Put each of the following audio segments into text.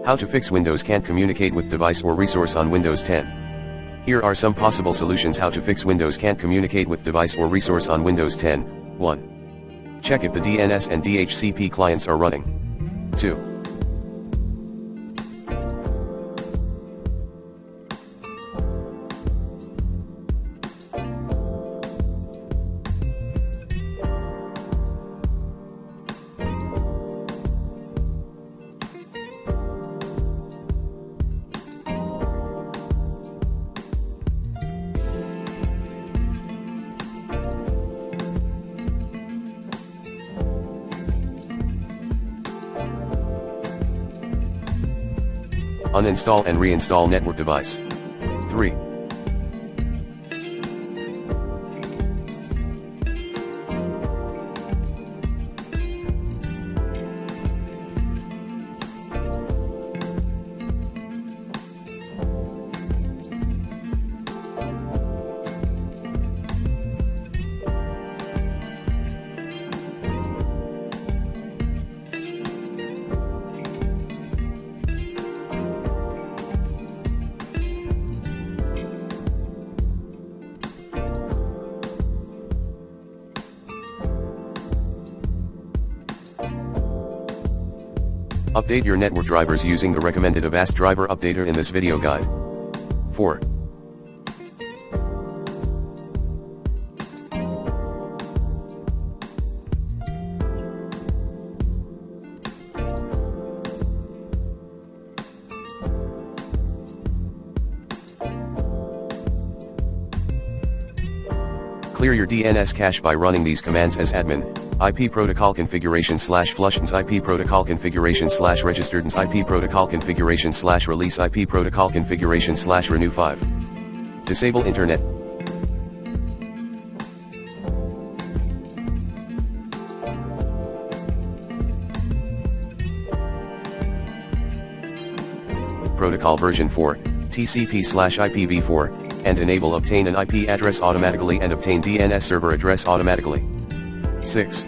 How to fix Windows can't communicate with device or resource on Windows 10. Here are some possible solutions how to fix Windows can't communicate with device or resource on Windows 10. 1. Check if the DNS and DHCP clients are running. 2. Uninstall and reinstall network device. 3. Update your network drivers using the recommended Avast driver updater in this video guide. 4. Clear your DNS cache by running these commands as admin: IP protocol configuration /flushins, IP protocol configuration /registeredins, IP protocol configuration /release, IP protocol configuration /renew. 5. Disable internet. Protocol version 4, TCP/IPv4, and enable obtain an IP address automatically and obtain DNS server address automatically. 6.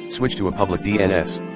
Switch to a public DNS.